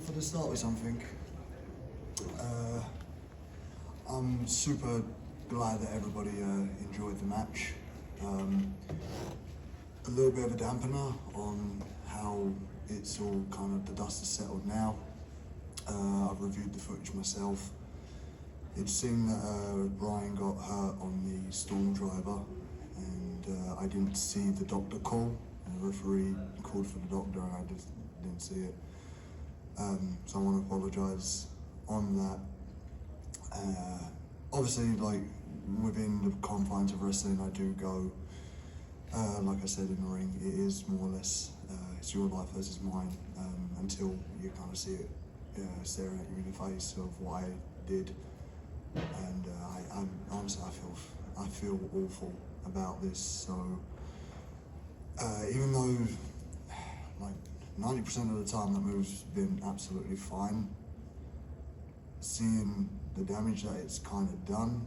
for the start with something. I'm super glad that everybody enjoyed the match. A little bit of a dampener on how it's all kind of, the dust has settled now. I've reviewed the footage myself. It seemed that Bryan got hurt on the Storm Driver, and I didn't see the doctor call. The referee called for the doctor and I just didn't see it. So I want to apologise on that. Obviously, like, within the confines of wrestling, I do go, like I said in the ring, it is more or less, it's your life versus mine, until you kind of see it staring at you in the face of what I did. And honestly, I feel awful about this. So even though like 90% of the time that move's been absolutely fine, seeing the damage that it's kind of done,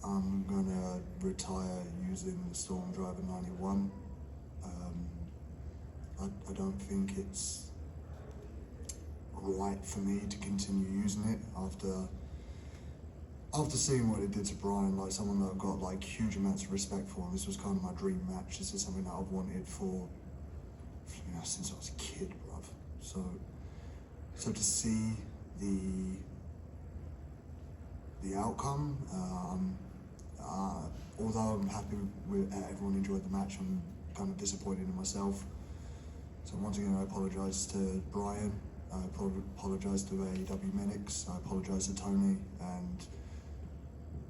I'm gonna retire using the Storm Driver 91. I don't think it's right for me to continue using it after seeing what it did to Bryan, like someone that I've got like huge amounts of respect for. And this was kind of my dream match. This is something that I've wanted for, since I was a kid, bruv. So to see the outcome, although I'm happy with everyone enjoyed the match, I'm kind of disappointed in myself. So once again, I apologise to Bryan, I apologise to AEW Medics, I apologise to Tony, and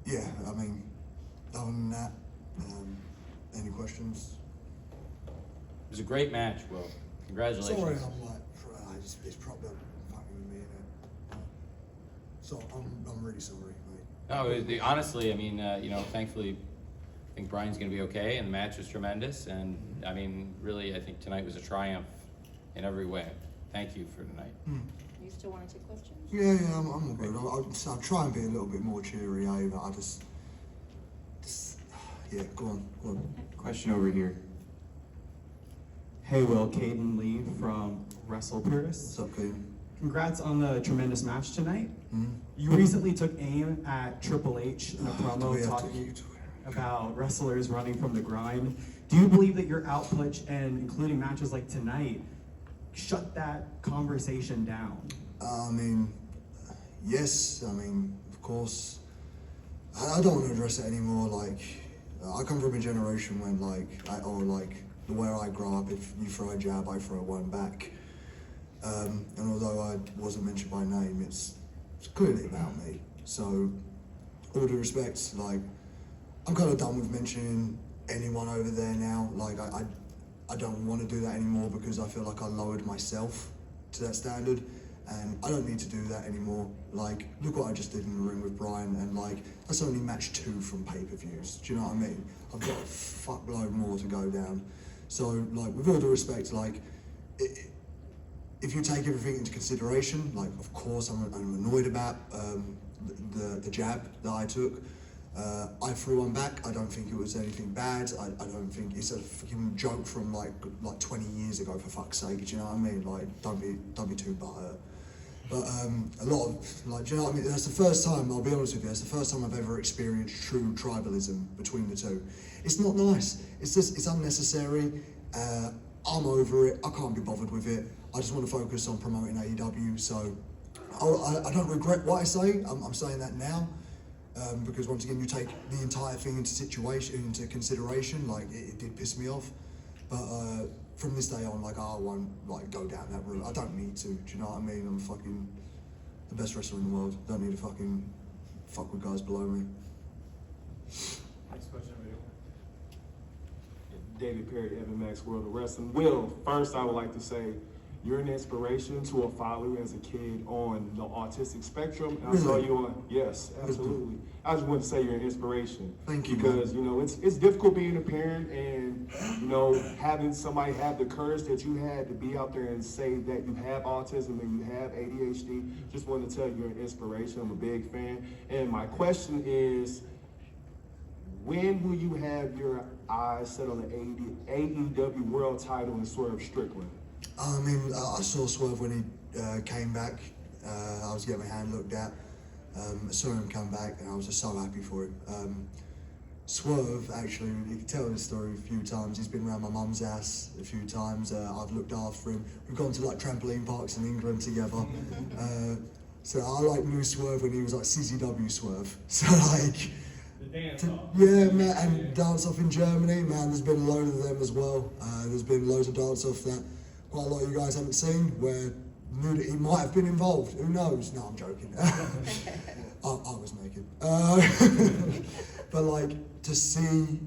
yeah, I mean, other than that, any questions? It was a great match, Will. Congratulations. Sorry, I'm like, it's probably fucking with me, innit? So I'm really sorry, mate. No, honestly, I mean, thankfully, I think Bryan's going to be okay, and the match was tremendous. And I mean, really, I think tonight was a triumph in every way. Thank you for tonight. You still want to take questions? Yeah, I'm all good. I'll try and be a little bit more cheery, but I just yeah, go on. Question over here. Hey, Will, Caden Lee from Wrestle Purists. What's up, Caden? Congrats on the tremendous match tonight. Mm-hmm. You recently took aim at Triple H in a promo talking talking about wrestlers running from the grind. Do you believe that your output, and including matches like tonight, shut that conversation down? I mean, yes. I mean, of course. I don't want to address it anymore. Like, I come from a generation when, the way I grow up, if you throw a jab, I throw one back. And although I wasn't mentioned by name, it's clearly about me. So, all due respect, like, I'm kind of done with mentioning anyone over there now. Like, I don't want to do that anymore because I feel like I lowered myself to that standard, and I don't need to do that anymore. Like, look what I just did in the ring with Bryan, and like, that's only match 2 from pay-per-views. Do you know what I mean? I've got a fuckload more to go down. So, like, with all due respect, like, if you take everything into consideration, like, of course, I'm annoyed about the jab that I took. I threw one back. I don't think it was anything bad. I don't think it's a fucking joke from like 20 years ago, for fuck's sake. Do you know what I mean? Like, don't be too butthurt. But a lot of, like, do you know what I mean? That's the first time, I'll be honest with you, that's the first time I've ever experienced true tribalism between the two. It's not nice. It's just, it's unnecessary. I'm over it. I can't be bothered with it. I just want to focus on promoting AEW. So I don't regret what I say. I'm saying that now. Because once again, you take the entire thing into consideration. Like, it did piss me off, but from this day on, like, I won't like go down that route. I don't need to. Do you know what I mean? I'm fucking the best wrestler in the world. Don't need to fucking fuck with guys below me. Next question, David Perry, Evan Max, World of Wrestling. Will, first I would like to say, you're an inspiration to a follower as a kid on the autistic spectrum. And I saw you on, yes, absolutely. I just want to say you're an inspiration. Thank you. Because, it's difficult being a parent and, having somebody have the courage that you had to be out there and say that you have autism and you have ADHD. Just want to tell you you're an inspiration. I'm a big fan. And my question is, when will you have your eyes set on the AEW world title and Swerve Strickland? I mean, I saw Swerve when he came back. I was getting my hand looked at. I saw him come back, and I was just so happy for him. Swerve, actually, you can tell this story a few times. He's been around my mum's house a few times. I've looked after him. We've gone to like trampoline parks in England together. So I knew Swerve when he was like CZW Swerve. So like, The dance off. yeah, man, and dance off in Germany, man. There's been a load of them as well. There's been loads of dance off that quite a lot of you guys haven't seen, where knew that he might have been involved. Who knows? No, I'm joking. I was naked. But like, to see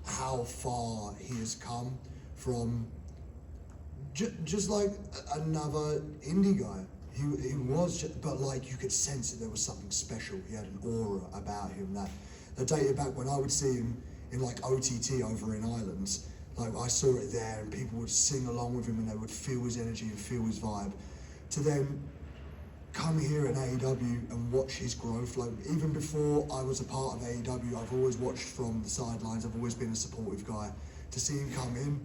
how far he has come from just like another indie guy. He was, but like you could sense that there was something special. He had an aura about him that dated back when I would see him in like OTT over in Ireland. Like I saw it there, and people would sing along with him, and they would feel his energy and feel his vibe. To then come here at AEW and watch his growth. Like even before I was a part of AEW, I've always watched from the sidelines. I've always been a supportive guy. To see him come in,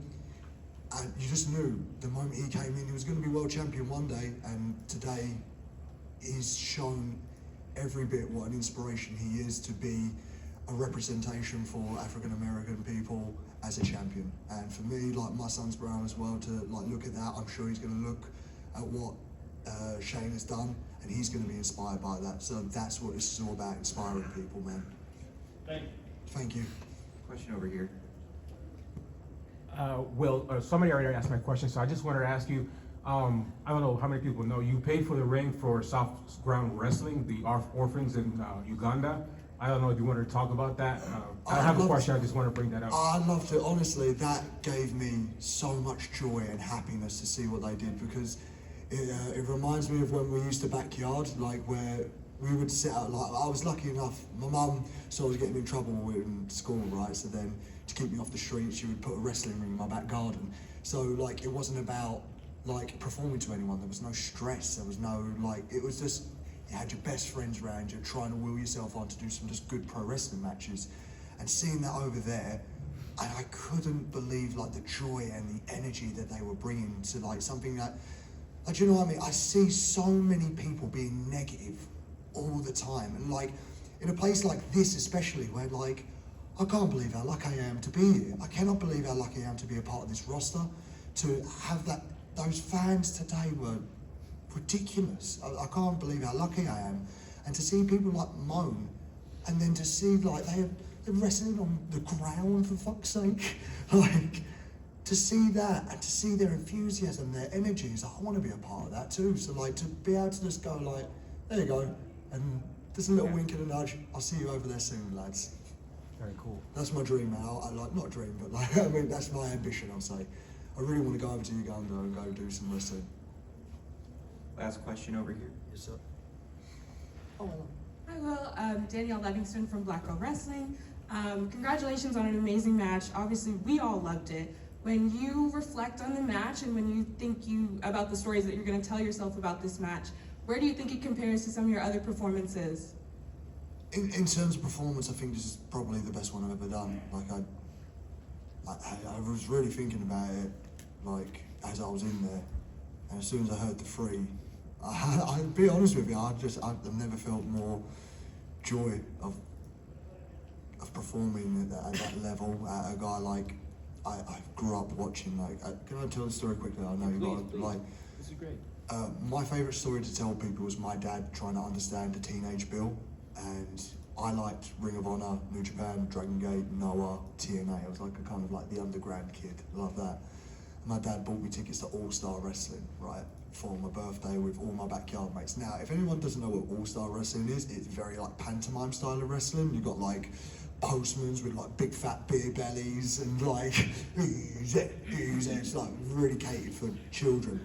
and you just knew the moment he came in, he was going to be world champion one day. And today, he's shown every bit what an inspiration he is to be a representation for African American people as a champion. And for me, like my son's brown as well, to like look at that, I'm sure he's going to look at what Shane has done, and he's going to be inspired by that. So that's what this is all about, inspiring people, man. Thank you. Thank you. Question over here. Somebody already asked my question, so I just wanted to ask you, I don't know how many people know, you paid for the ring for Soft Ground Wrestling, the orphans in Uganda. I don't know if you wanted to talk about that. I have a question, I just want to bring that up. I'd love to. Honestly, that gave me so much joy and happiness to see what they did, because it reminds me of when we used to backyard, like where we would sit out. Like I was lucky enough, my mum saw I was getting in trouble in school, right? So then to keep me off the street, she would put a wrestling ring in my back garden. So like it wasn't about like performing to anyone. There was no stress. There was no like. It was just you had your best friends around. You're trying to will yourself on to do some just good pro wrestling matches, and seeing that over there. And I couldn't believe like the joy and the energy that they were bringing to like something that. Like, you know what I mean? I see so many people being negative all the time. And like, in a place like this especially, where like, I can't believe how lucky I am to be here. I cannot believe how lucky I am to be a part of this roster. To have those fans today were ridiculous. I can't believe how lucky I am. And to see people like moan, and then to see like, they're wrestling on the ground, for fuck's sake. Like, to see that and to see their enthusiasm, their energy, is like, I want to be a part of that too. So like to be able to just go like, there you go, and just a little wink and a nudge. I'll see you over there soon, lads. Very cool. That's my dream, man. I like not dream, but like I mean that's my ambition. I'll say, I really want to go over to Uganda and go do some wrestling. Last question over here. Yes, sir. Hi, Will. Danielle Livingston from Black Girl Wrestling. Congratulations on an amazing match. Obviously, we all loved it. When you reflect on the match and when you think about the stories that you're going to tell yourself about this match, where do you think it compares to some of your other performances? In terms of performance, I think this is probably the best one I've ever done. Like I was really thinking about it, like as I was in there, and as soon as I heard the three, I'll be honest with you, I've never felt more joy of performing at that level. A guy like I grew up watching. Like, can I tell the story quickly? I know you got Please. like. This is great. My favourite story to tell people was my dad trying to understand the teenage Bill, and I liked Ring of Honor, New Japan, Dragon Gate, Noah, TNA. I was like a kind of like the underground kid. Love that. My dad bought me tickets to All Star Wrestling, right, for my birthday with all my backyard mates. Now, if anyone doesn't know what All Star Wrestling is, it's very like pantomime style of wrestling. You got like postmans with like big fat beer bellies and like who's it? It's like really catered for children.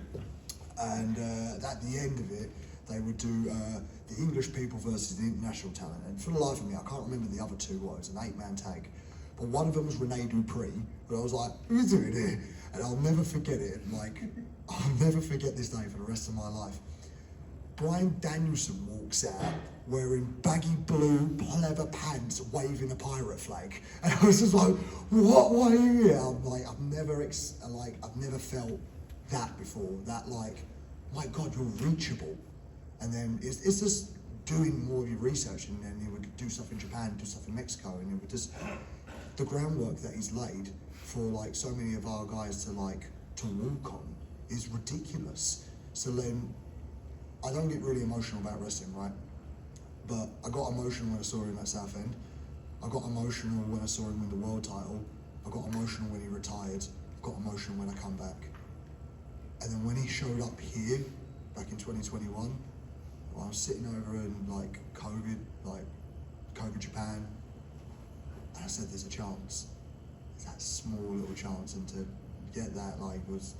And at the end of it, they would do the English people versus the international talent. And for the life of me, I can't remember the other two. It was an 8-man tag. But one of them was Rene Dupree, but I was like, who's doing here? And I'll never forget it. Like, I'll never forget this day for the rest of my life. Bryan Danielson walks out wearing baggy blue pleather pants, waving a pirate flag. And I was just like, what? Why are you here? I'm like, I've never felt that before. That like, my God, you're reachable. And then it's just doing more of your research, and then he would do stuff in Japan, do stuff in Mexico, and it would just, the groundwork that he's laid for like so many of our guys to walk on is ridiculous. So then, I don't get really emotional about wrestling, right? But I got emotional when I saw him at Southend. I got emotional when I saw him win the world title. I got emotional when he retired. I got emotional when I come back. And then when he showed up here, back in 2021, I was sitting over in COVID Japan, and I said, there's a chance. There's that small little chance, and to get that was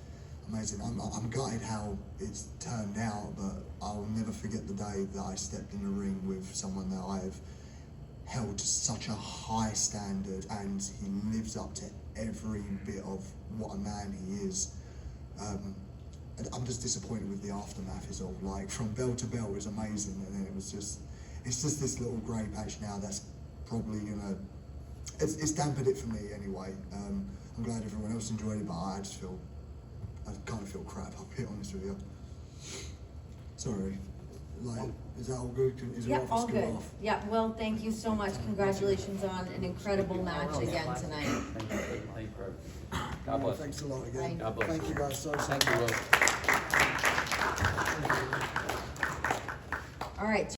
amazing. I'm gutted how it's turned out, but I'll never forget the day that I stepped in the ring with someone that I've held to such a high standard, and he lives up to every bit of what a man he is. And I'm just disappointed with the aftermath is all. From bell to bell was amazing, and then it's just this little grey patch now that's probably gonna, it's dampened it for me anyway. I'm glad everyone else enjoyed it, but I kind of feel crap, I'll be honest with you. Sorry, is that all good? Is it Yeah, all right if I all scoot good. off? Yeah, well, thank you so much. Congratulations on an incredible match again tonight. Thank you for everything. God bless. Thanks a lot again. God bless. Thank you guys so Thank you, much. Will. All right.